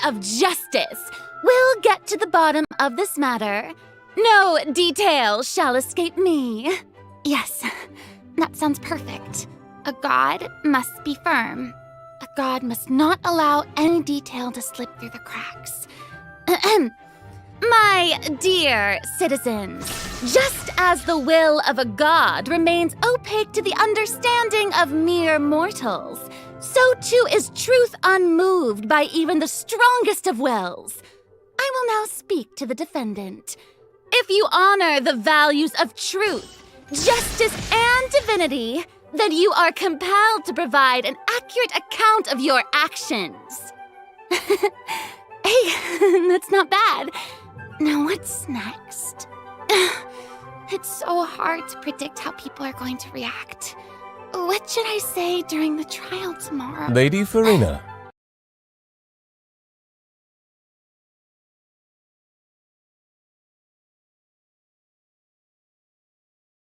of justice. We'll get to the bottom of this matter. No detail shall escape me. Yes, that sounds perfect. A god must be firm. A god must not allow any detail to slip through the cracks. My dear citizens, just as the will of a god remains opaque to the understanding of mere mortals, so too is truth unmoved by even the strongest of wills. I will now speak to the defendant. If you honor the values of truth, justice, and divinity, then you are compelled to provide an accurate account of your actions. Hey, that's not bad. Now what's next? It's so hard to predict how people are going to react. What should I say during the trial tomorrow? Lady Farina.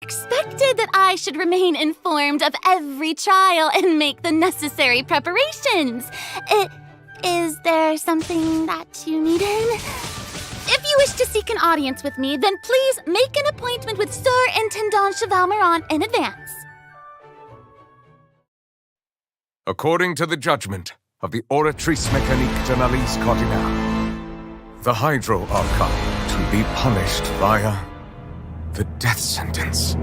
Expected that I should remain informed of every trial and make the necessary preparations. Is there something that you needed? If you wish to seek an audience with me, then please make an appointment with Sir Intendant Chevalmeron in advance. According to the judgment of the Oratrice Mécanique de l'Analyse Cardinale, the Hydro Archon to be punished via the death sentence.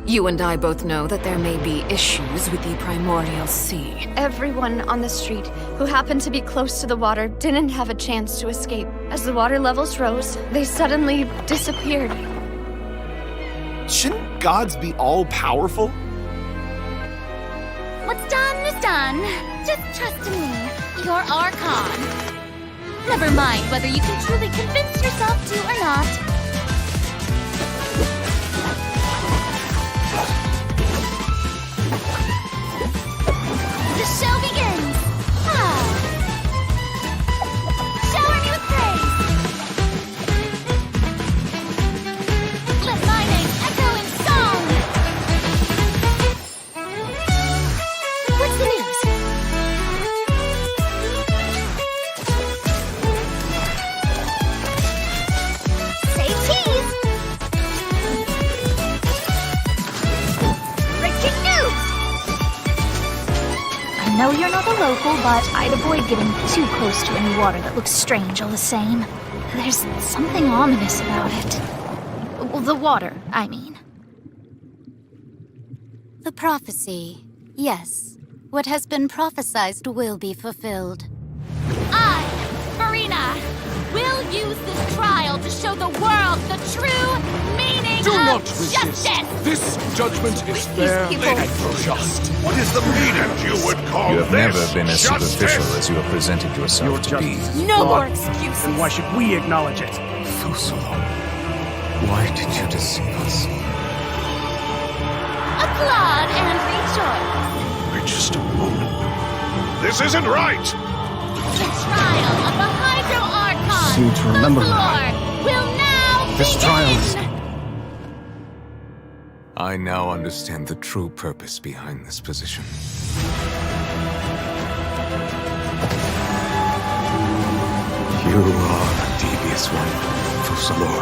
You and I both know that there may be issues with the Primordial Sea. Everyone on the street who happened to be close to the water didn't have a chance to escape. As the water levels rose, they suddenly disappeared. Shouldn't gods be all-powerful? What's done is done. Just trust in me, your Archon. Never mind whether you can truly convince yourself to or not. The show begins! Shower me with praise! Let my name echo in song! What's the news? Say cheese! Breaking news! I know you're not a local, but I'd avoid getting too close to any water that looks strange all the same. There's something ominous about it. Well, the water, I mean. The prophecy. Yes. What has been prophesied will be fulfilled. I, Farina, will use this trial to show the world the true meaning Do of not resist. justice! This judgment is fair and just. What is the meaning you would call You have this never been as justice? superficial as you have presented yourself to be. No more excuses. Then why should we acknowledge it? Fusalo, why did you deceive us? Applaud and rejoice! We're just a moment. This isn't right! The trial of the Hydro Archon! Seem to remember the that. floor will now This begin! trial is... I now understand the true purpose behind this position. You are a devious one, Fusalo.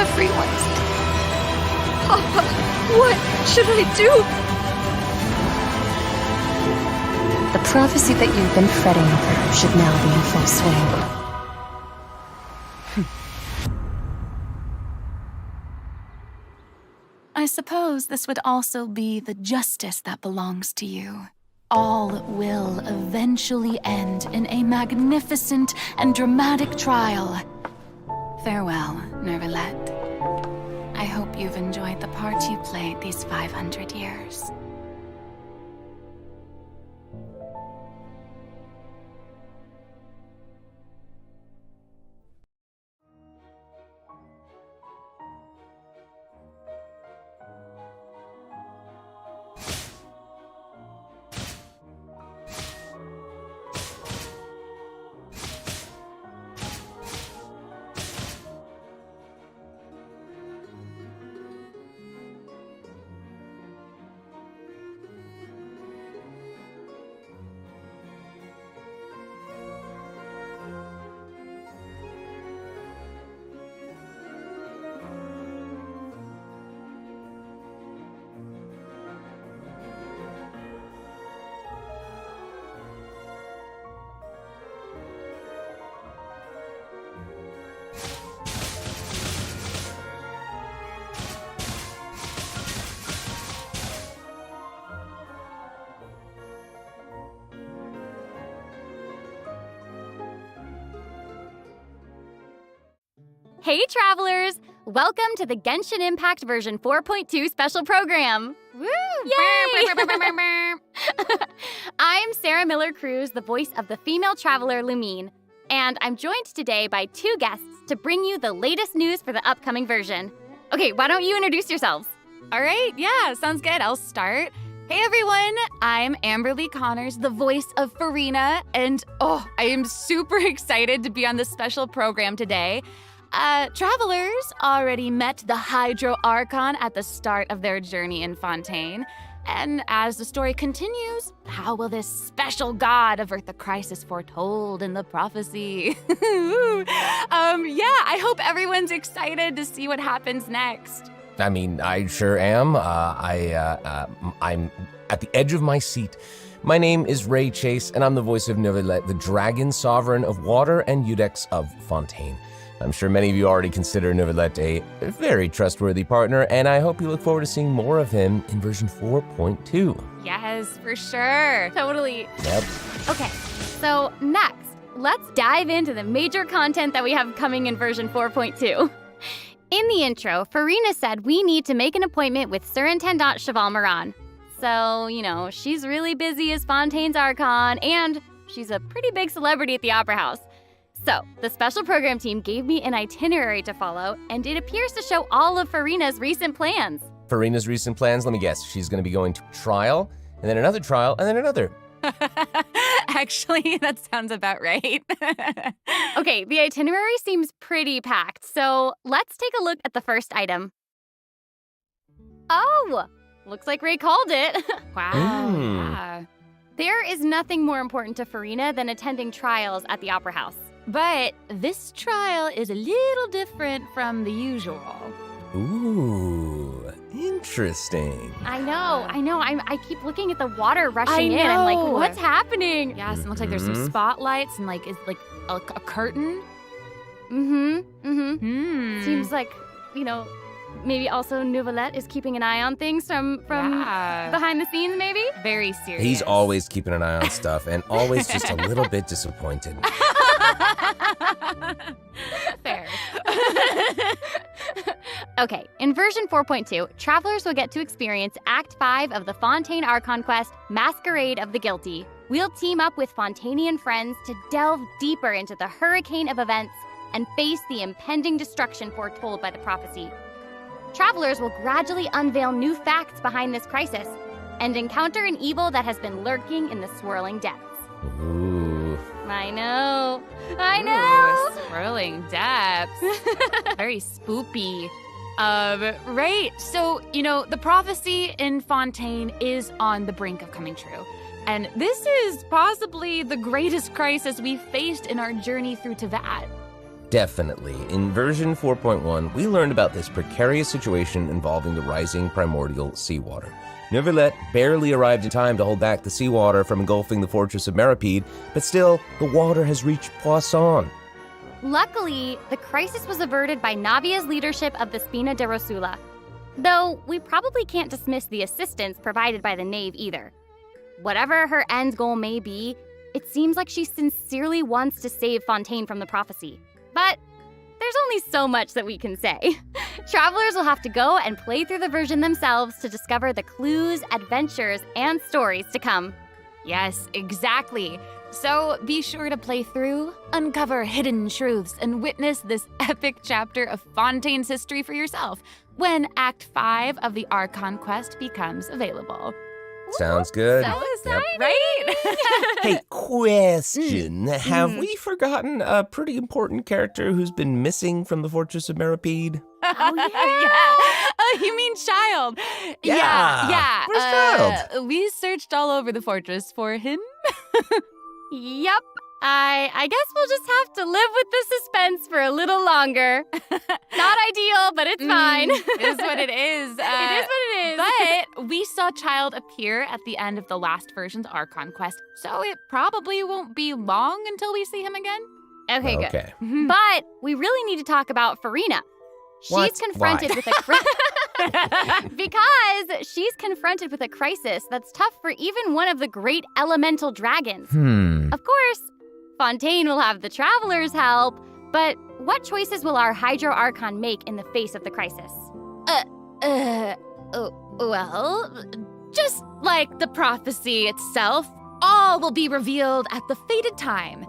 Everyone's dead. Papa, what should I do? The prophecy that you've been fretting over should now be in full swing. I suppose this would also be the justice that belongs to you. All will eventually end in a magnificent and dramatic trial. Farewell, Nervalette. I hope you've enjoyed the part you played these 500 years. Hey, travelers! Welcome to the Genshin Impact version 4.2 special program. Woo! Yay! I'm Sarah Miller-Cruz, the voice of the female traveler Lumine, and I'm joined today by two guests to bring you the latest news for the upcoming version. Okay, why don't you introduce yourselves? All right, yeah, sounds good. I'll start. Hey everyone, I'm Amberly Connors, the voice of Farina, and I am super excited to be on this special program today. Travelers already met the Hydro Archon at the start of their journey in Fontaine. And as the story continues, how will this special god avert the crisis foretold in the prophecy? I hope everyone's excited to see what happens next. I mean, I sure am. I'm at the edge of my seat. My name is Ray Chase, and I'm the voice of Neuvillette, the dragon sovereign of water and Eudex of Fontaine. I'm sure many of you already consider Neuvillette a very trustworthy partner, and I hope you look forward to seeing more of him in version 4.2. Yes, for sure. Totally. Yep. Okay, so next, let's dive into the major content that we have coming in version 4.2. In the intro, Farina said we need to make an appointment with Surintendant Cheval Moran. So, she's really busy as Fontaine's Archon, and she's a pretty big celebrity at the Opera House. So, the special program team gave me an itinerary to follow, and it appears to show all of Farina's recent plans. Farina's recent plans, let me guess, she's going to be going to trial, and then another trial, and then another. Actually, that sounds about right. Okay, the itinerary seems pretty packed, so let's take a look at the first item. Oh, looks like Ray called it. Wow. Yeah. There is nothing more important to Farina than attending trials at the Opera House. But this trial is a little different from the usual. Ooh, interesting. I know. I keep looking at the water rushing in. I'm like, what's happening? Yes, and it looks like there's some spotlights and it's like a curtain. Seems like, maybe also Neuvillette is keeping an eye on things from behind the scenes, maybe? Very serious. He's always keeping an eye on stuff and always just a little bit disappointed. Fair. Okay, in version 4.2, travelers will get to experience Act 5 of the Fontaine Archon quest, Masquerade of the Guilty. We'll team up with Fontainian friends to delve deeper into the hurricane of events and face the impending destruction foretold by the prophecy. Travelers will gradually unveil new facts behind this crisis and encounter an evil that has been lurking in the swirling depths. Ooh. I know. Ooh, swirling depths. Very spoopy. Right. So, the prophecy in Fontaine is on the brink of coming true. And this is possibly the greatest crisis we've faced in our journey through Teyvat. Definitely. In version 4.1, we learned about this precarious situation involving the rising primordial seawater. Neuvillette barely arrived in time to hold back the seawater from engulfing the fortress of Meripede, but still, the water has reached Poisson. Luckily, the crisis was averted by Navia's leadership of the Spina de Rosula. Though, we probably can't dismiss the assistance provided by the Knave either. Whatever her end goal may be, it seems like she sincerely wants to save Fontaine from the prophecy. But there's only so much that we can say. Travelers will have to go and play through the version themselves to discover the clues, adventures, and stories to come. Yes, exactly. So be sure to play through, uncover hidden truths, and witness this epic chapter of Fontaine's history for yourself when Act 5 of the Archon quest becomes available. Sounds good. So exciting! Yep. Right? Hey, question. Have we forgotten a pretty important character who's been missing from the Fortress of Meripede? Oh, yeah. Yeah. Oh, you mean Child? Yeah. Where's Child? We searched all over the fortress for him. Yep. I guess we'll just have to live with the suspense for a little longer. Not ideal, but it's fine. It is what it is. It is what it is. But we saw Child appear at the end of the last version's Archon quest, so it probably won't be long until we see him again. Okay, good. Okay. But we really need to talk about Farina. What? She's confronted Why? with a because she's confronted with a crisis that's tough for even one of the great elemental dragons. Of course, Fontaine will have the travelers' help, But what choices will our Hydro Archon make in the face of the crisis? Well, just like the prophecy itself, all will be revealed at the fated time.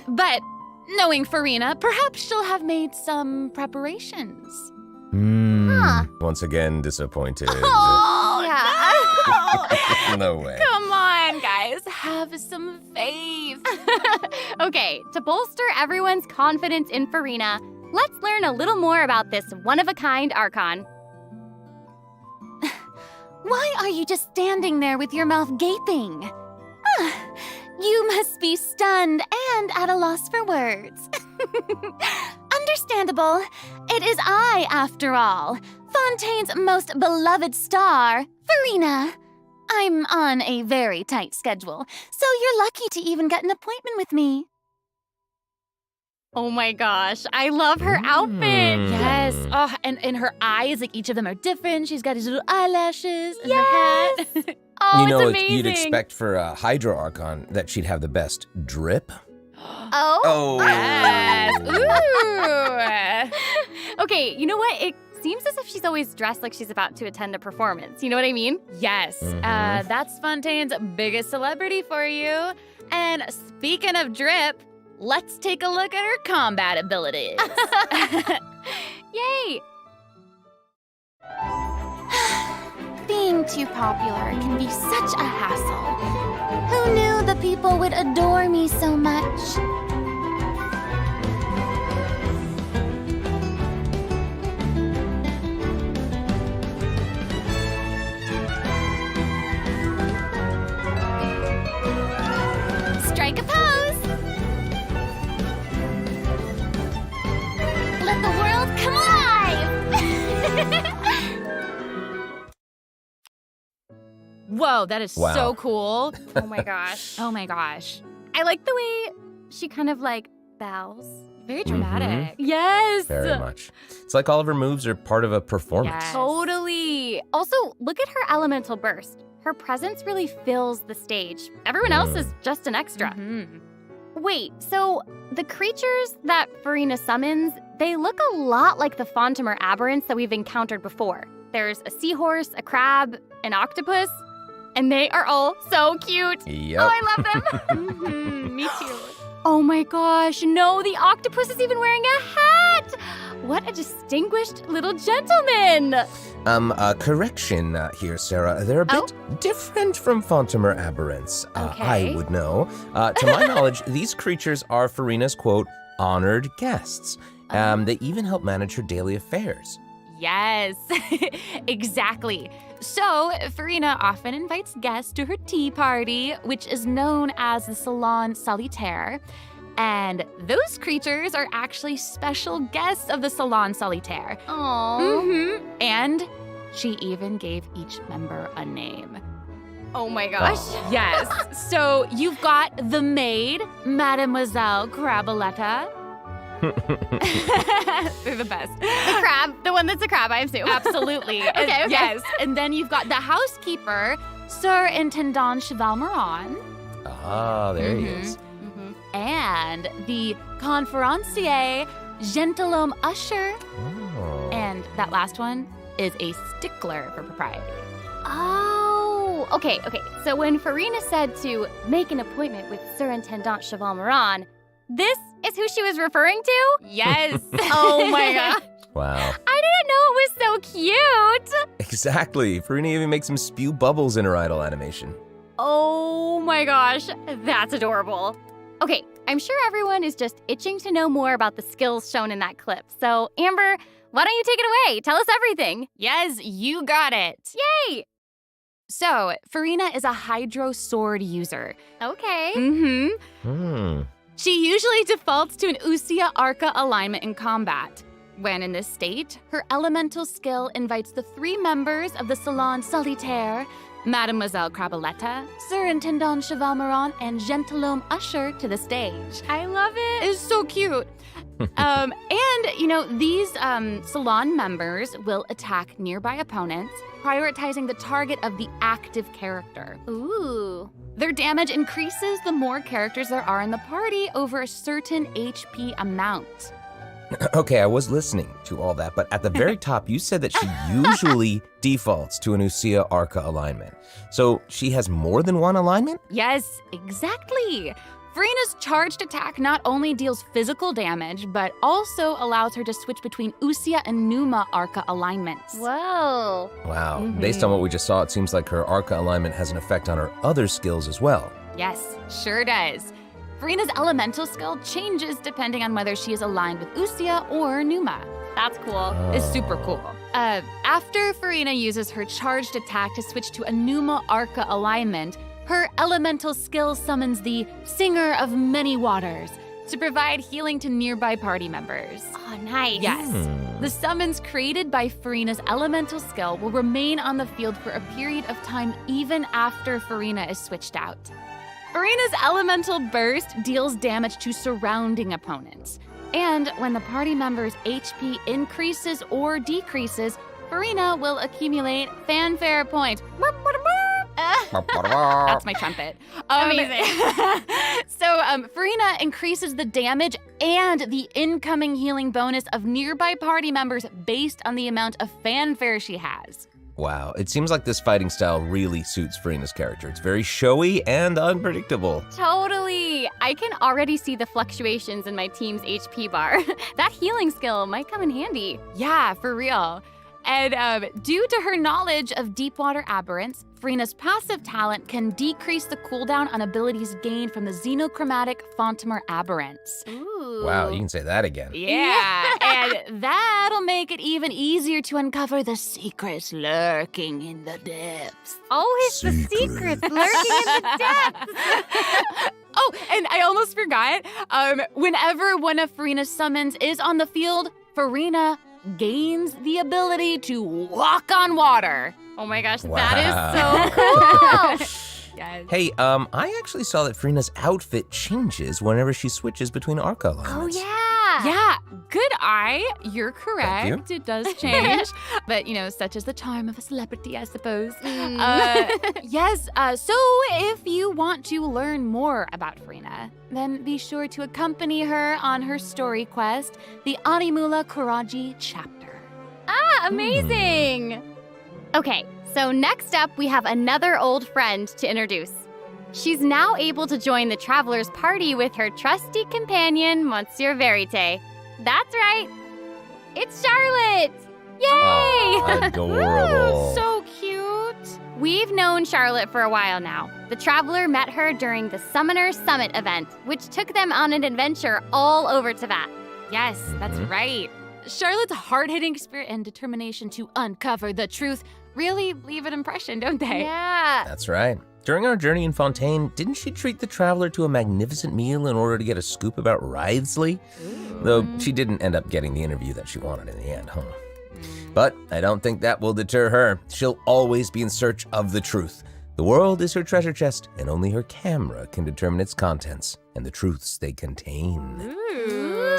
But knowing Farina, perhaps she'll have made some preparations. Once again, disappointed. Oh, yeah. No way. Come on, guys. Have some faith. Okay, to bolster everyone's confidence in Farina, let's learn a little more about this one-of-a-kind Archon. Why are you just standing there with your mouth gaping? You must be stunned and at a loss for words. Understandable. It is I, after all, Fontaine's most beloved star, Farina. I'm on a very tight schedule, so you're lucky to even get an appointment with me. Oh my gosh, I love her outfit. Yes. Oh, and her eyes, like each of them are different. She's got these little eyelashes and her hat. Oh, You know, it's amazing. you'd expect for a Hydro Archon that she'd have the best drip. Oh. Yes. Ooh. Okay, you know what? It seems as if she's always dressed like she's about to attend a performance. You know what I mean? Yes. That's Fontaine's biggest celebrity for you. And speaking of drip, let's take a look at her combat abilities. Yay! Being too popular can be such a hassle. Who knew the people would adore me so much? Strike a pose! Let the world come alive! Whoa, that is Wow. so cool. Oh my gosh. Oh my gosh. I like the way she kind of like bows. Very dramatic. Yes! Very much. It's like all of her moves are part of a performance. Yes. Totally. Also, look at her elemental burst. Her presence really fills the stage. Everyone else is just an extra. Wait, so the creatures that Farina summons, they look a lot like the Fontimer aberrants that we've encountered before. There's a seahorse, a crab, an octopus, and they are all so cute. Yep. Oh, I love them. Me too. Oh my gosh, no, the octopus is even wearing a hat. What a distinguished little gentleman. Correction here, Sarah. They're a bit different from Fontimer aberrants. Okay. I would know. To my knowledge, these creatures are Farina's, quote, honored guests. They even help manage her daily affairs. Yes, exactly. So, Farina often invites guests to her tea party, which is known as the Salon Solitaire. And those creatures are actually special guests of the Salon Solitaire. Aww. And she even gave each member a name. Oh my gosh. Yes. So you've got the maid, Mademoiselle Craboletta. They're the best. The crab, the one that's a crab, I assume. Absolutely. Okay. Yes. And then you've got the housekeeper, Sir Intendant Chevalmeron. Ah, there he is. And the conferencier, Gentilhomme Usher. Oh. And that last one is a stickler for propriety. Oh, okay. So when Farina said to make an appointment with Sir Intendant Chevalmeron, this is who she was referring to? Yes. Oh my gosh. Wow. I didn't know it was so cute. Exactly. Farina even makes him spew bubbles in her idol animation. Oh my gosh, that's adorable. Okay, I'm sure everyone is just itching to know more about the skills shown in that clip. So, Amber, why don't you take it away? Tell us everything. Yes, you got it. Yay! So, Farina is a Hydro Sword user. Okay. She usually defaults to an Usia Arca alignment in combat. When in this state, her elemental skill invites the three members of the Salon Solitaire, Mademoiselle Craboletta, Sir Intendant Chevalmeron, and Gentilhomme Usher to the stage. I love it. It's so cute. And, these Salon members will attack nearby opponents, prioritizing the target of the active character. Ooh. Their damage increases the more characters there are in the party over a certain HP amount. Okay, I was listening to all that, but at the very top, you said that she usually defaults to an Usia Arca alignment. So she has more than one alignment? Yes, exactly. Farina's charged attack not only deals physical damage, but also allows her to switch between Usia and Numa Arca alignments. Whoa. Wow. Based on what we just saw, it seems like her Arca alignment has an effect on her other skills as well. Yes, sure does. Farina's elemental skill changes depending on whether she is aligned with Usia or Numa. That's cool. It's super cool. After Farina uses her charged attack to switch to a Numa Arca alignment, her elemental skill summons the Singer of Many Waters to provide healing to nearby party members. Oh, nice. Yes. The summons created by Farina's elemental skill will remain on the field for a period of time even after Farina is switched out. Farina's elemental burst deals damage to surrounding opponents. And when the party member's HP increases or decreases, Farina will accumulate fanfare points. That's my trumpet. Amazing. So Farina increases the damage and the incoming healing bonus of nearby party members based on the amount of fanfare she has. Wow, it seems like this fighting style really suits Farina's character. It's very showy and unpredictable. Totally. I can already see the fluctuations in my team's HP bar. That healing skill might come in handy. Yeah, for real. And due to her knowledge of deepwater aberrants, Farina's passive talent can decrease the cooldown on abilities gained from the xenochromatic Fontimer aberrants. Ooh. Wow, you can say that again. Yeah, and that'll make it even easier to uncover the secrets lurking in the depths. Always the secrets lurking in the depths. Oh, and I almost forgot. Whenever one of Farina's summons is on the field, Farina gains the ability to walk on water. Oh my gosh, Wow. that is so cool. Yes. Hey, I actually saw that Farina's outfit changes whenever she switches between Arca alignments. Oh yeah. Yeah, good eye. You're correct. Thank you. It does change. But, such is the charm of a celebrity, I suppose. Yes, so if you want to learn more about Farina, then be sure to accompany her on her story quest, the Animula Kuraji chapter. Ah, amazing. Okay, so next up we have another old friend to introduce. She's now able to join the traveler's party with her trusty companion, Monsieur Verite. That's right, it's Charlotte! Yay! Oh, adorable. So cute. We've known Charlotte for a while now. The traveler met her during the Summoner Summit event, which took them on an adventure all over Teyvat. Yes, that's right. Charlotte's hard-hitting spirit and determination to uncover the truth really leave an impression, don't they? Yeah. That's right. During our journey in Fontaine, didn't she treat the traveler to a magnificent meal in order to get a scoop about Wriothesley? Though she didn't end up getting the interview that she wanted in the end, huh? But I don't think that will deter her. She'll always be in search of the truth. The world is her treasure chest, and only her camera can determine its contents and the truths they contain.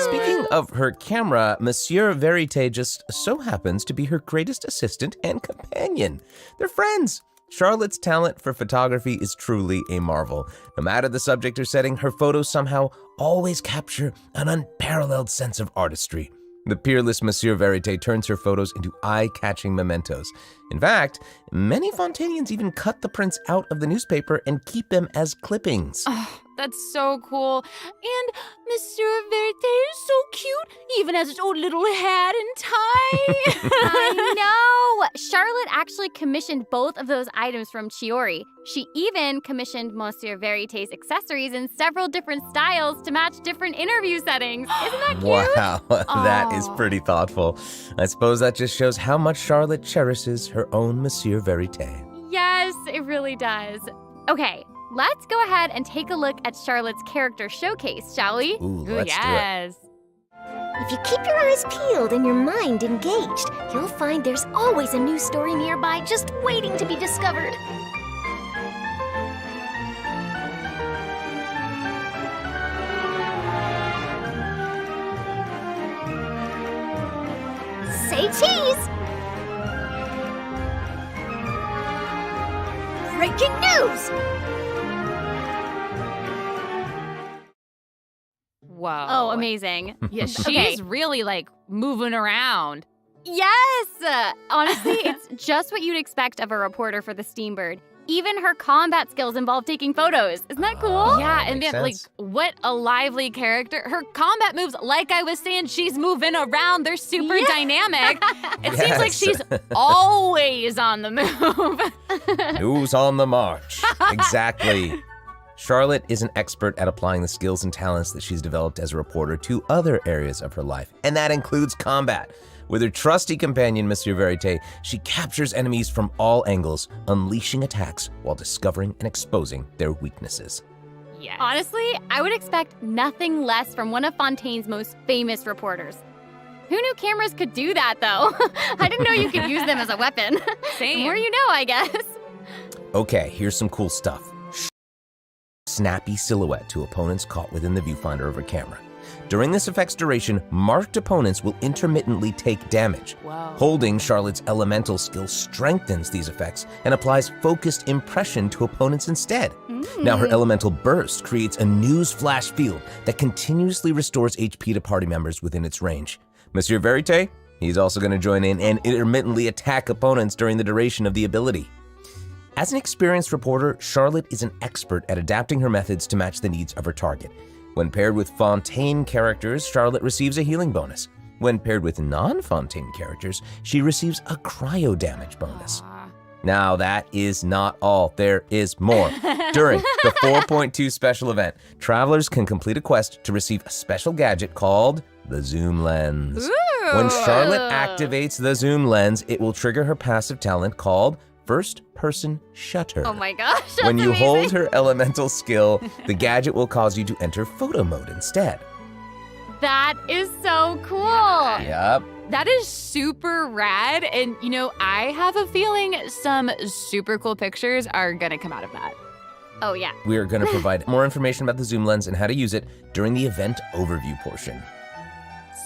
Speaking of her camera, Monsieur Verite just so happens to be her greatest assistant and companion. They're friends. Charlotte's talent for photography is truly a marvel. No matter the subject or setting, her photos somehow always capture an unparalleled sense of artistry. The peerless Monsieur Verite turns her photos into eye-catching mementos. In fact, many Fontainians even cut the prints out of the newspaper and keep them as clippings. Oh, that's so cool. And Monsieur Verite is so cute, even has his own little hat and tie. I know! Charlotte actually commissioned both of those items from Chiori. She even commissioned Monsieur Verite's accessories in several different styles to match different interview settings. Isn't that cute? Wow, that is pretty thoughtful. I suppose that just shows how much Charlotte cherishes her own Monsieur Verite. Yes, it really does. Okay, let's go ahead and take a look at Charlotte's character showcase, shall we? Ooh, let's do it. If you keep your eyes peeled and your mind engaged, you'll find there's always a new story nearby just waiting to be discovered. Say cheese! Breaking news! Whoa. Oh Oh, amazing. Yeah, she's really, like, moving around. Yes! Honestly, it's just what you'd expect of a reporter for the Steambird. Even her combat skills involve taking photos. Isn't that cool? Yeah, and then, like, what a lively character. Her combat moves, like I was saying, she's moving around. They're super dynamic. It seems like she's always on the move. Who's on the march? Exactly. Charlotte is an expert at applying the skills and talents that she's developed as a reporter to other areas of her life, and that includes combat. With her trusty companion, Monsieur Verite, she captures enemies from all angles, unleashing attacks while discovering and exposing their weaknesses. Yes. Honestly, I would expect nothing less from one of Fontaine's most famous reporters. Who knew cameras could do that, though? I didn't know you could use them as a weapon. Same. The more you know, I guess. Okay, here's some cool stuff. Snappy silhouette to opponents caught within the viewfinder of her camera. During this effect's duration, marked opponents will intermittently take damage. Wow. Holding Charlotte's elemental skill strengthens these effects and applies focused impression to opponents instead. Now her elemental burst creates a news flash field that continuously restores HP to party members within its range. Monsieur Verite, he's also going to join in and intermittently attack opponents during the duration of the ability. As an experienced reporter, Charlotte is an expert at adapting her methods to match the needs of her target. When paired with Fontaine characters, Charlotte receives a healing bonus. When paired with non-Fontaine characters, she receives a cryo damage bonus. Now that is not all, there is more. During the 4.2 special event, travelers can complete a quest to receive a special gadget called the Zoom Lens. Ooh. When Charlotte activates the Zoom Lens, it will trigger her passive talent called First Person Shutter. Oh my gosh, that's When you amazing. hold her elemental skill, the gadget will cause you to enter photo mode instead. That is so cool. Yep. That is super rad. And, you know, I have a feeling some super cool pictures are going to come out of that. Oh, yeah. We are going to provide more information about the Zoom Lens and how to use it during the event overview portion.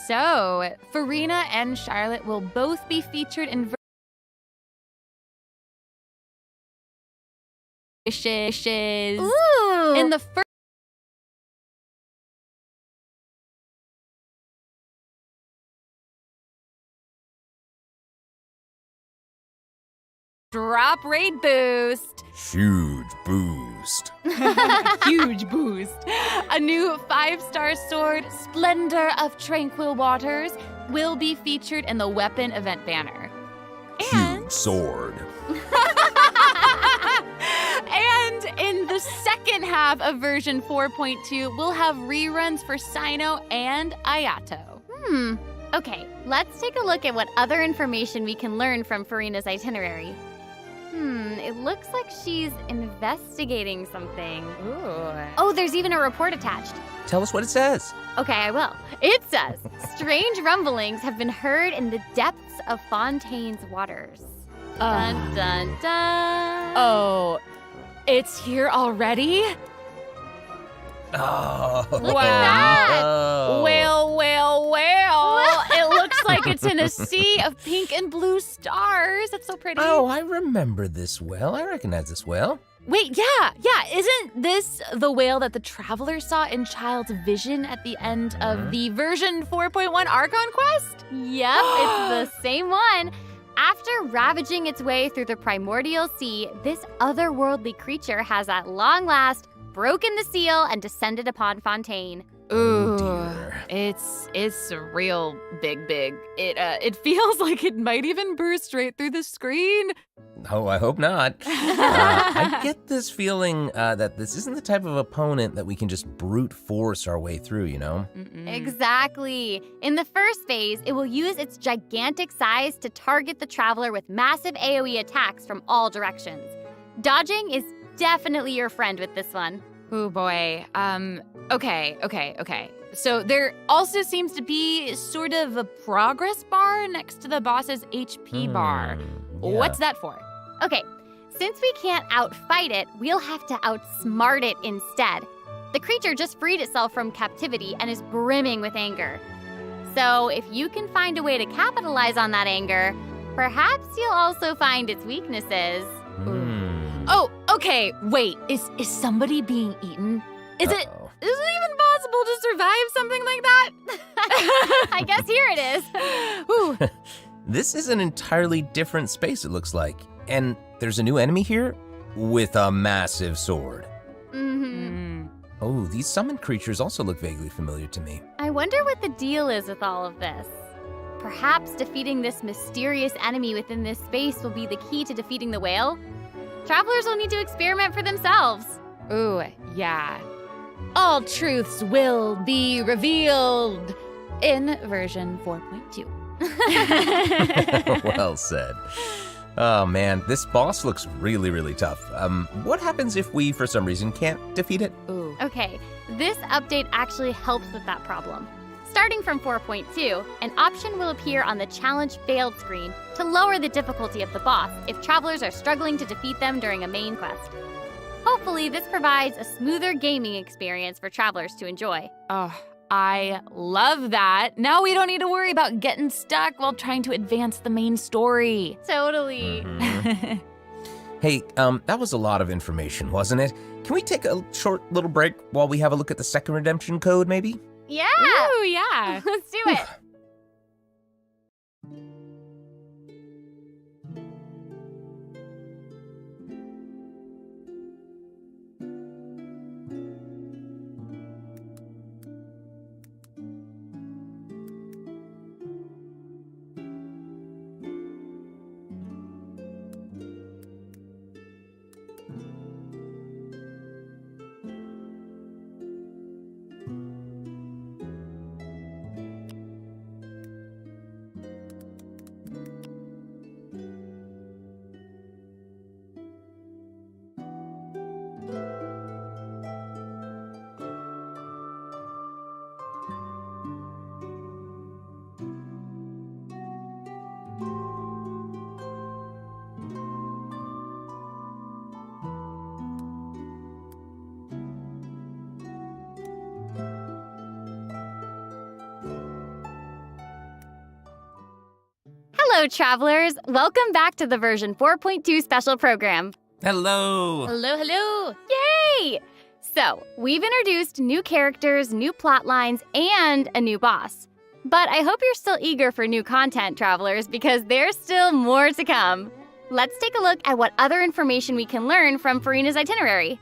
So, Farina and Charlotte will both be featured in wishes. Ooh. In the first drop raid boost. Huge boost. Huge boost. A new 5-star sword, Splendor of Tranquil Waters, will be featured in the weapon event banner. Huge sword. And in the second half of version 4.2, we'll have reruns for Sino and Ayato. Okay, let's take a look at what other information we can learn from Farina's itinerary. It looks like she's investigating something. Ooh. Oh, there's even a report attached. Tell us what it says. Okay, I will. It says, strange rumblings have been heard in the depths of Fontaine's waters. Dun, dun, dun. Oh, it's here already? Oh. Look at that. Oh. Well. It looks like it's in a sea of pink and blue stars. That's so pretty. Oh, I remember this well. I recognize this well. Wait, yeah. Isn't this the whale that the traveler saw in Child's vision at the end of the version 4.1 Archon quest? Yep, it's the same one. After ravaging its way through the primordial sea, this otherworldly creature has at long last broken the seal and descended upon Fontaine. Ooh, dear. It's real big. It feels like it might even burst right through the screen. Oh, I hope not. I get this feeling that this isn't the type of opponent that we can just brute force our way through, you know? Exactly. In the first phase, it will use its gigantic size to target the traveler with massive AoE attacks from all directions. Dodging is definitely your friend with this one. Oh boy. Okay. So there also seems to be sort of a progress bar next to the boss's HP bar. Yeah. What's that for? Okay, since we can't outfight it, we'll have to outsmart it instead. The creature just freed itself from captivity and is brimming with anger. So if you can find a way to capitalize on that anger, perhaps you'll also find its weaknesses. Oh, okay. Wait, is somebody being eaten? Is it even possible possible to survive something like that? I guess here it is. Ooh. This is an entirely different space, it looks like. And there's a new enemy here with a massive sword. Mm-hmm. Oh, these summoned creatures also look vaguely familiar to me. I wonder what the deal is with all of this. Perhaps defeating this mysterious enemy within this space will be the key to defeating the whale? Travelers will need to experiment for themselves. Ooh, yeah. All truths will be revealed in version 4.2. Well said. Oh man, this boss looks really, really tough. What happens if we, for some reason, can't defeat it? Ooh. Okay, this update actually helps with that problem. Starting from 4.2, an option will appear on the Challenge Failed screen to lower the difficulty of the boss if travelers are struggling to defeat them during a main quest. Hopefully, this provides a smoother gaming experience for travelers to enjoy. Oh, I love that. Now we don't need to worry about getting stuck while trying to advance the main story. Totally. Mm-hmm. Hey, that was a lot of information, wasn't it? Can we take a short little break while we have a look at the second redemption code, maybe? Yeah! Ooh, yeah. Let's do it. Hello, travelers. Welcome back to the version 4.2 special program. Hello. Hello, hello. Yay! So, we've introduced new characters, new plot lines, and a new boss. But I hope you're still eager for new content, travelers, because there's still more to come. Let's take a look at what other information we can learn from Furina's itinerary.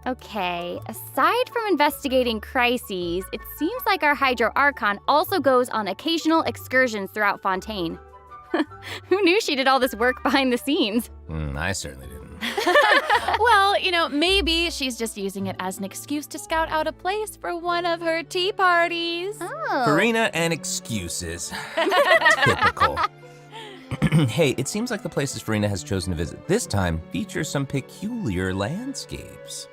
Okay, aside from investigating crises, it seems like our Hydro Archon also goes on occasional excursions throughout Fontaine. Who knew she did all this work behind the scenes? I certainly didn't. Well, maybe she's just using it as an excuse to scout out a place for one of her tea parties. Oh. Farina and excuses. Typical. Hey, it seems like the places Farina has chosen to visit this time feature some peculiar landscapes.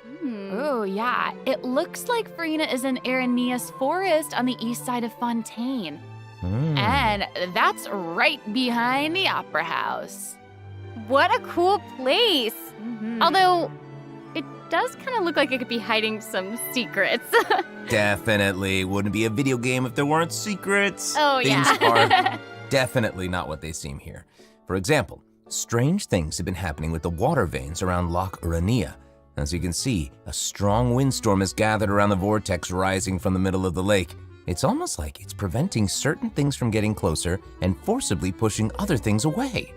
Oh, yeah. It looks like Farina is in Aranea's forest on the east side of Fontaine. And that's right behind the Opera House. What a cool place! Although, it does kind of look like it could be hiding some secrets. Definitely. Wouldn't be a video game if there weren't secrets. Oh, Things yeah. are definitely not what they seem here. For example, strange things have been happening with the water veins around Loch Aranea. As you can see, a strong windstorm has gathered around the vortex rising from the middle of the lake. It's almost like it's preventing certain things from getting closer and forcibly pushing other things away.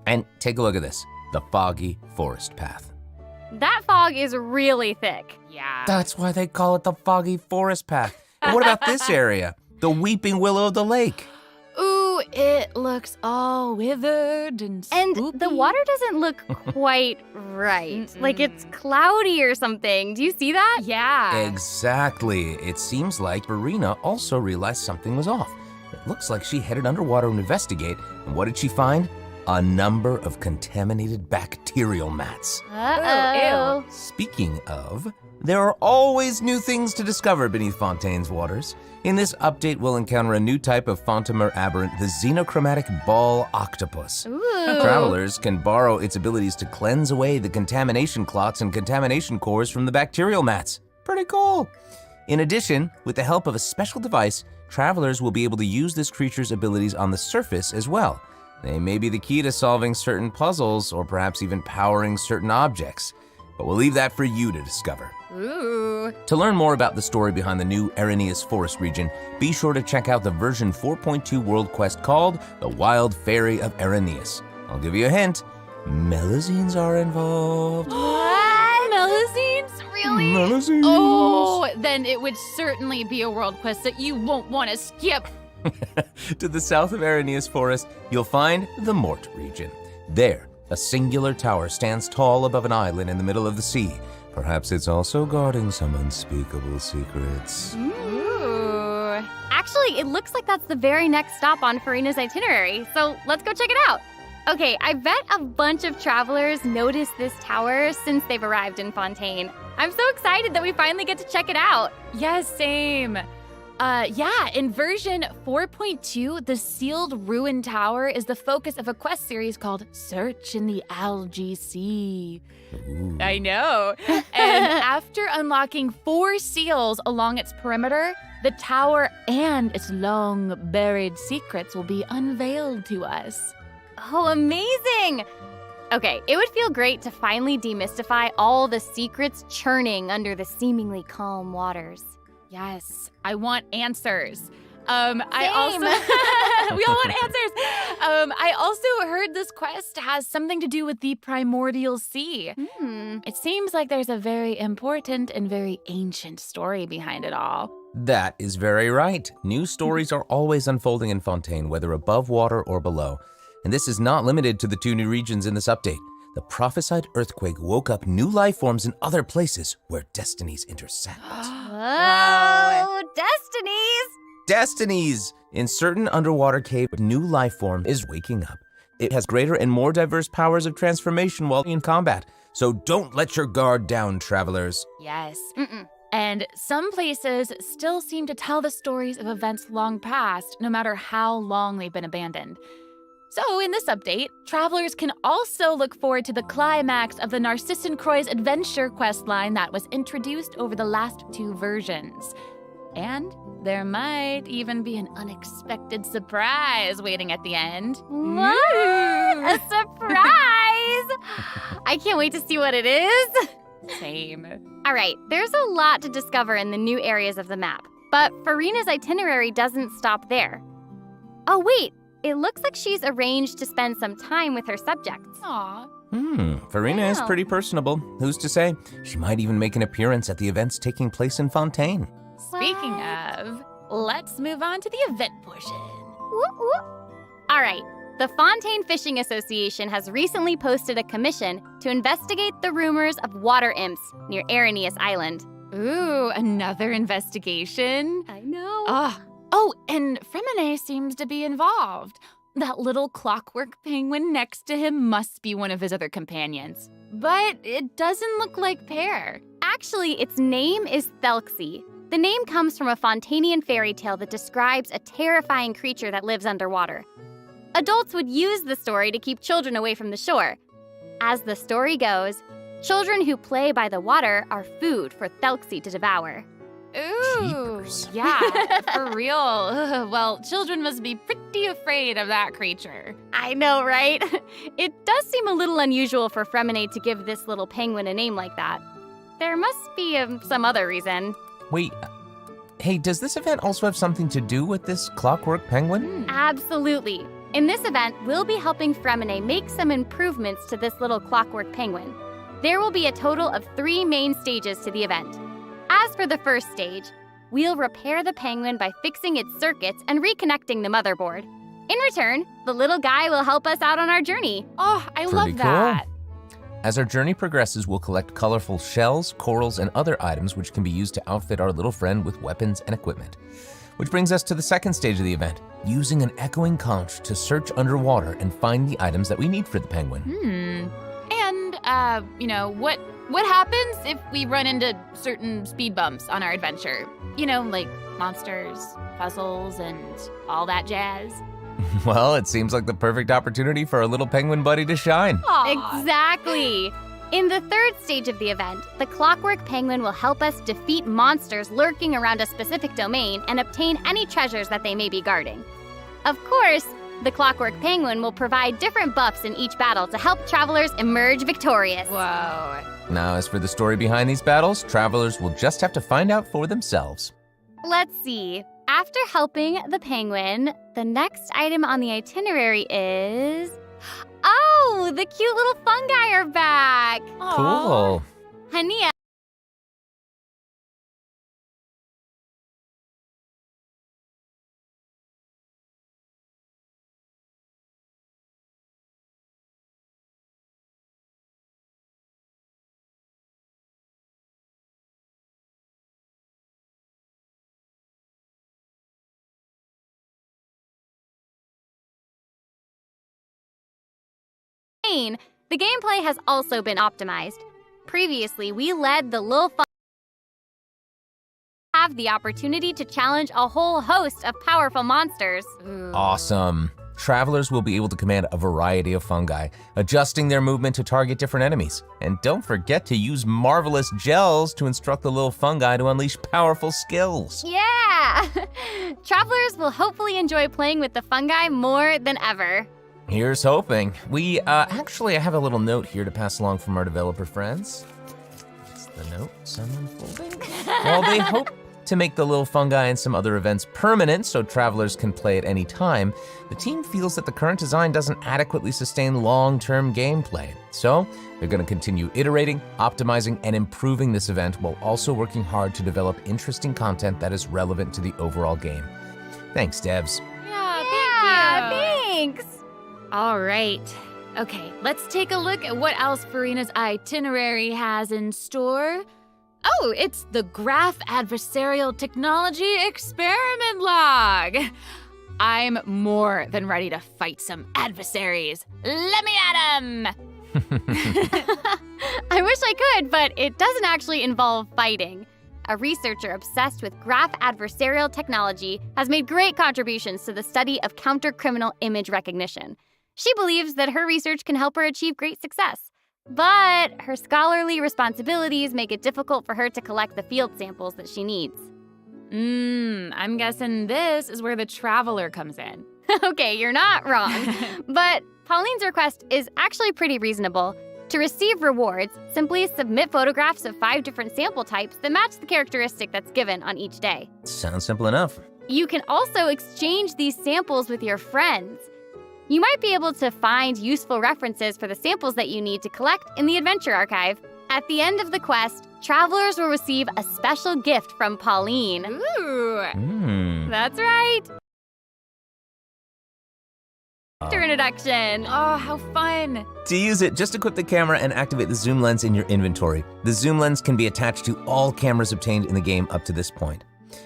And take a look at this, the foggy forest path. That fog is really thick. Yeah. That's why they call it the foggy forest path. And what about this area? The weeping willow of the lake. Ooh, it looks all withered and And spoopy. the water doesn't look quite right. Like it's cloudy or something. Do you see that? Yeah. Exactly. It seems like Farina also realized something was off. It looks like she headed underwater to investigate, and what did she find? A number of contaminated bacterial mats. Uh-oh. Ew. Speaking of, there are always new things to discover beneath Fontaine's waters. In this update, we'll encounter a new type of Fontamer aberrant, the xenochromatic ball octopus. Ooh. Travelers can borrow its abilities to cleanse away the contamination clots and contamination cores from the bacterial mats. Pretty cool. In addition, with the help of a special device, travelers will be able to use this creature's abilities on the surface as well. They may be the key to solving certain puzzles or perhaps even powering certain objects. But we'll leave that for you to discover. Ooh. Ooh. To learn more about the story behind the new Araneus Forest region, be sure to check out the version 4.2 world quest called The Wild Fairy of Araneus. I'll give you a hint. Melazines are involved. What? Melazines? Really? Melazines. Oh, then it would certainly be a world quest that you won't want to skip. To the south of Araneus Forest, you'll find the Mort region. There, a singular tower stands tall above an island in the middle of the sea. Perhaps it's also guarding some unspeakable secrets. Ooh. Actually, it looks like that's the very next stop on Farina's itinerary, so let's go check it out. Okay, I bet a bunch of travelers noticed this tower since they've arrived in Fontaine. I'm so excited that we finally get to check it out. Yes, same. In version 4.2, the sealed ruin tower is the focus of a quest series called Search in the Algae Sea. Ooh. I know. And after unlocking 4 seals along its perimeter, the tower and its long buried secrets will be unveiled to us. Oh, amazing! Okay, it would feel great to finally demystify all the secrets churning under the seemingly calm waters. Yes, I want answers. We all want answers. I also heard this quest has something to do with the primordial sea. It seems like there's a very important and very ancient story behind it all. That is very right. New stories are always unfolding in Fontaine, whether above water or below. And this is not limited to the 2 new regions in this update. The prophesied earthquake woke up new life forms in other places where destinies intersect. Whoa, destinies! Destinies! In certain underwater cave, a new life form is waking up. It has greater and more diverse powers of transformation while in combat. So don't let your guard down, travelers. Yes. And some places still seem to tell the stories of events long past, no matter how long they've been abandoned. So in this update, travelers can also look forward to the climax of the Narcissan Croix's adventure questline that was introduced over the last 2 versions. And there might even be an unexpected surprise waiting at the end. What? A surprise! I can't wait to see what it is. Same. All right, there's a lot to discover in the new areas of the map, but Farina's itinerary doesn't stop there. Oh, wait. It looks like she's arranged to spend some time with her subjects. Aw. Farina is pretty personable. Who's to say? She might even make an appearance at the events taking place in Fontaine. Speaking of, let's move on to the event portion. All right. The Fontaine Fishing Association has recently posted a commission to investigate the rumors of water imps near Araneus Island. Ooh, another investigation? I know. Oh, and Fremine seems to be involved. That little clockwork penguin next to him must be one of his other companions. But it doesn't look like Pear. Actually, its name is Thelxie. The name comes from a Fontanian fairy tale that describes a terrifying creature that lives underwater. Adults would use the story to keep children away from the shore. As the story goes, children who play by the water are food for Thelxie to devour. Ooh, Jeepers. Yeah, for real. Ugh, well, children must be pretty afraid of that creature. I know, right? It does seem a little unusual for Fremine to give this little penguin a name like that. There must be some other reason. Wait, hey, does this event also have something to do with this clockwork penguin? Absolutely. In this event, we'll be helping Fremine make some improvements to this little clockwork penguin. There will be a total of 3 main stages to the event. As for the first stage, we'll repair the penguin by fixing its circuits and reconnecting the motherboard. In return, the little guy will help us out on our journey. Oh, I Pretty love that. Cool. As our journey progresses, we'll collect colorful shells, corals, and other items which can be used to outfit our little friend with weapons and equipment. Which brings us to the second stage of the event, using an echoing conch to search underwater and find the items that we need for the penguin. And, what happens if we run into certain speed bumps on our adventure? You know, like monsters, puzzles, and all that jazz. Well, it seems like the perfect opportunity for our little penguin buddy to shine. Aww. Exactly. In the third stage of the event, the clockwork penguin will help us defeat monsters lurking around a specific domain and obtain any treasures that they may be guarding. Of course, The Clockwork Penguin will provide different buffs in each battle to help travelers emerge victorious. Whoa. Now, as for the story behind these battles, travelers will just have to find out for themselves. Let's see. After helping the penguin, the next item on the itinerary is... Oh, the cute little fungi are back. Cool. Hania. The gameplay has also been optimized. Previously, we led the Lil Fun have the opportunity to challenge a whole host of powerful monsters. Awesome. Travelers will be able to command a variety of fungi, adjusting their movement to target different enemies. And don't forget to use marvelous gels to instruct the little fungi to unleash powerful skills. Yeah! Travelers will hopefully enjoy playing with the fungi more than ever. Here's hoping. Actually, I have a little note here to pass along from our developer friends. It's the note, some unfolding. While they hope to make the little fungi and some other events permanent so travelers can play at any time, the team feels that the current design doesn't adequately sustain long-term gameplay. So, they're going to continue iterating, optimizing, and improving this event while also working hard to develop interesting content that is relevant to the overall game. Thanks, devs. Yeah, thanks! All right. Okay, let's take a look at what else Furina's itinerary has in store. Oh, it's the Graph Adversarial Technology Experiment Log. I'm more than ready to fight some adversaries. Let me at 'em! I wish I could, but it doesn't actually involve fighting. A researcher obsessed with graph adversarial technology has made great contributions to the study of counter-criminal image recognition. She believes that her research can help her achieve great success. But her scholarly responsibilities make it difficult for her to collect the field samples that she needs. I'm guessing this is where the traveler comes in. Okay, you're not wrong. But Pauline's request is actually pretty reasonable. To receive rewards, simply submit photographs of 5 different sample types that match the characteristic that's given on each day. Sounds simple enough. You can also exchange these samples with your friends. You might be able to find useful references for the samples that you need to collect in the Adventure Archive. At the end of the quest, travelers will receive a special gift from Pauline. Ooh. That's right. Introduction. Oh, how fun. To use it, just equip the camera and activate the zoom lens in your inventory. The zoom lens can be attached to all cameras obtained in the game up to this point.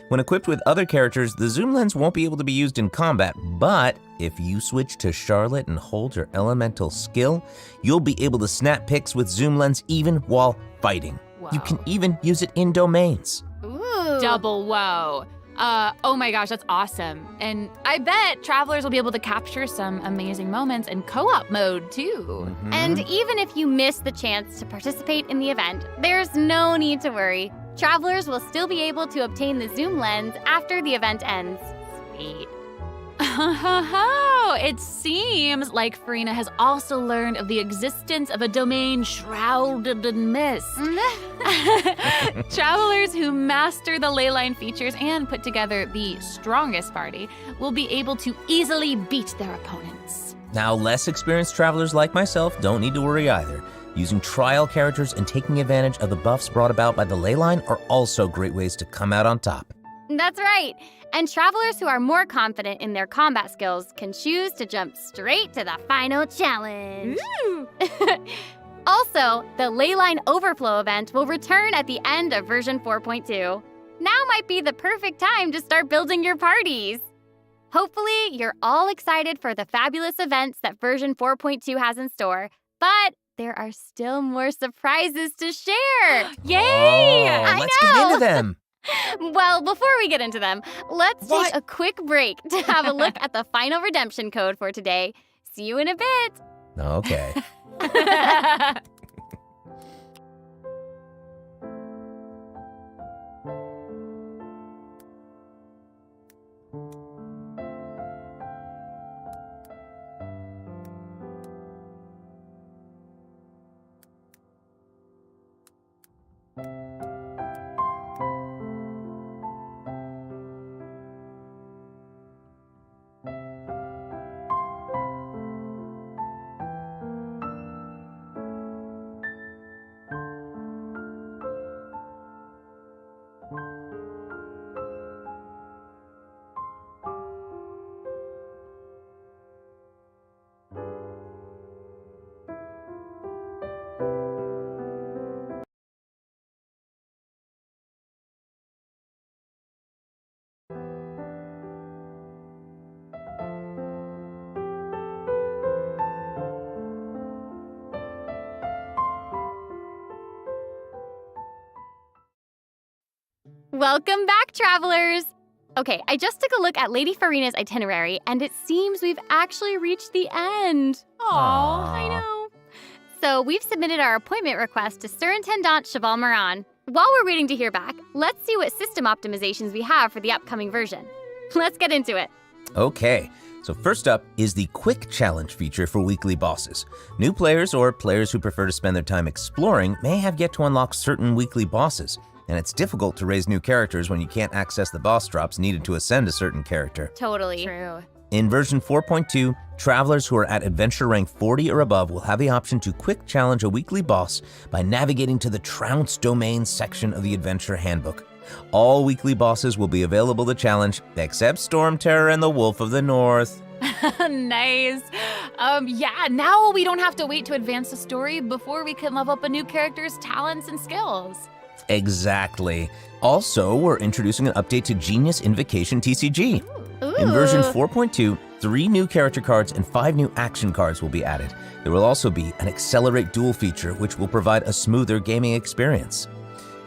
When equipped with other characters, the zoom lens won't be able to be used in combat, but if you switch to Charlotte and hold your elemental skill, you'll be able to snap pics with zoom lens even while fighting. Whoa. You can even use it in domains. Ooh. Double whoa. Oh my gosh, that's awesome. And I bet travelers will be able to capture some amazing moments in co-op mode too. Mm-hmm. And even if you miss the chance to participate in the event, there's no need to worry. Travelers will still be able to obtain the zoom lens after the event ends. Sweet. It seems like Furina has also learned of the existence of a domain shrouded in mist. Travelers who master the leyline features and put together the strongest party will be able to easily beat their opponents. Now, less experienced travelers like myself don't need to worry either. Using trial characters and taking advantage of the buffs brought about by the leyline are also great ways to come out on top. That's right. And travelers who are more confident in their combat skills can choose to jump straight to the final challenge. Also, the Leyline Overflow event will return at the end of version 4.2. Now might be the perfect time to start building your parties. Hopefully, you're all excited for the fabulous events that version 4.2 has in store, but there are still more surprises to share. Yay! Let's get into them. Well, before we get into them, let's take a quick break to have a look at the final redemption code for today. See you in a bit. Okay. Welcome back, travelers! Okay, I just took a look at Lady Farina's itinerary, and it seems we've actually reached the end. Aww, I know. So we've submitted our appointment request to Surintendant Cheval Moran. While we're waiting to hear back, let's see what system optimizations we have for the upcoming version. Let's get into it. Okay, so first up is the Quick Challenge feature for weekly bosses. New players or players who prefer to spend their time exploring may have yet to unlock certain weekly bosses, and it's difficult to raise new characters when you can't access the boss drops needed to ascend a certain character. Totally. True. In version 4.2, travelers who are at adventure rank 40 or above will have the option to quick challenge a weekly boss by navigating to the Trounce Domain section of the Adventure Handbook. All weekly bosses will be available to challenge, except Storm Terror and the Wolf of the North. Nice. Yeah, now we don't have to wait to advance the story before we can level up a new character's talents and skills. Exactly. Also, we're introducing an update to Genius Invocation TCG. Ooh. In version 4.2, 3 new character cards and 5 new action cards will be added. There will also be an Accelerate Duel feature, which will provide a smoother gaming experience.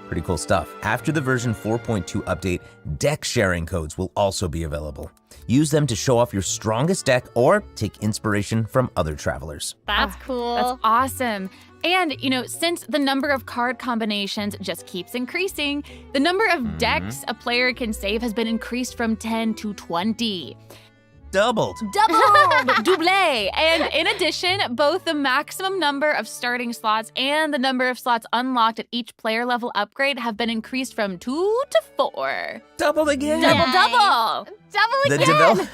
Pretty cool stuff. After the version 4.2 update, deck sharing codes will also be available. Use them to show off your strongest deck or take inspiration from other travelers. That's cool. That's awesome. And, since the number of card combinations just keeps increasing, the number of decks a player can save has been increased from 10 to 20. Doubled. Double! And in addition, both the maximum number of starting slots and the number of slots unlocked at each player level upgrade have been increased from 2 to 4. Doubled again. Double! Double again!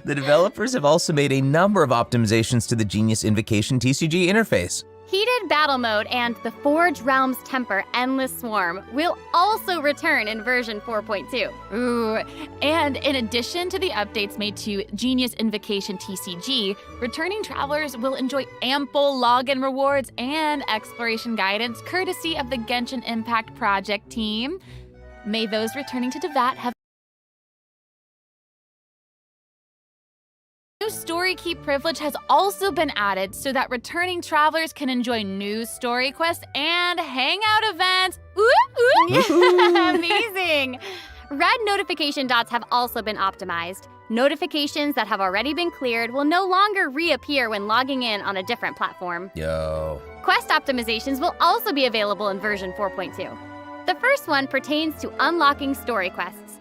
The developers have also made a number of optimizations to the Genius Invocation TCG interface. Heated Battle Mode and the Forge Realms Temper Endless Swarm will also return in version 4.2. Ooh, and in addition to the updates made to Genius Invocation TCG, returning travelers will enjoy ample login rewards and exploration guidance courtesy of the Genshin Impact Project team. May those returning to Devat have new story key privilege has also been added so that returning travelers can enjoy new story quests and hangout events. Amazing! Red notification dots have also been optimized. Notifications that have already been cleared will no longer reappear when logging in on a different platform. Yo. Quest optimizations will also be available in version 4.2. The first one pertains to unlocking story quests.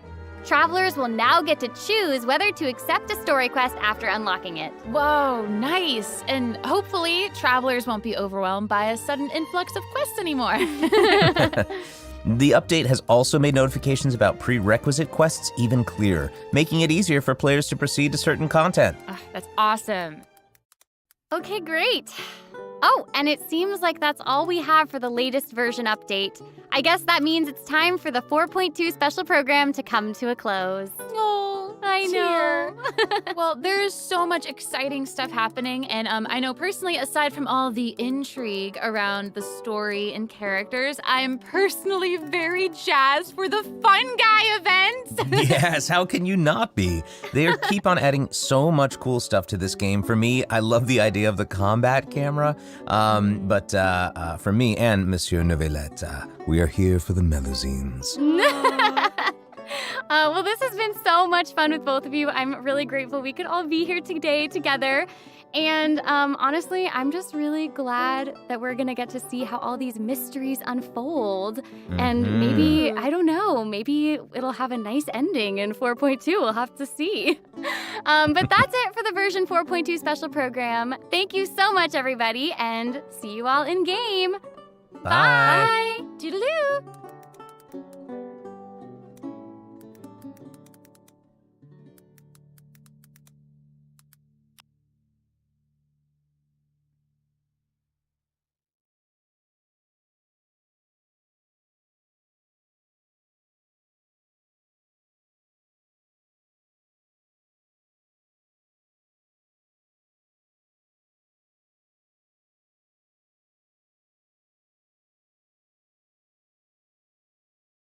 Travelers will now get to choose whether to accept a story quest after unlocking it. Whoa, nice. And hopefully, travelers won't be overwhelmed by a sudden influx of quests anymore. The update has also made notifications about prerequisite quests even clearer, making it easier for players to proceed to certain content. That's awesome. Okay, great. Oh, and it seems like that's all we have for the latest version update. I guess that means it's time for the 4.2 special program to come to a close. Oh, I know. Well, there's so much exciting stuff happening, and I know personally, aside from all the intrigue around the story and characters, I'm personally very jazzed for the Fun Guy events. Yes, how can you not be? They keep on adding so much cool stuff to this game. For me, I love the idea of the combat camera, but for me and Monsieur Novelette, we are here for the Melusines. Well, this has been so much fun with both of you. I'm really grateful we could all be here today together. And honestly, I'm just really glad that we're going to get to see how all these mysteries unfold. And maybe, I don't know, maybe it'll have a nice ending in 4.2. We'll have to see. But that's it for the version 4.2 special program. Thank you so much, everybody, and see you all in game. Bye. Bye. Toodaloo!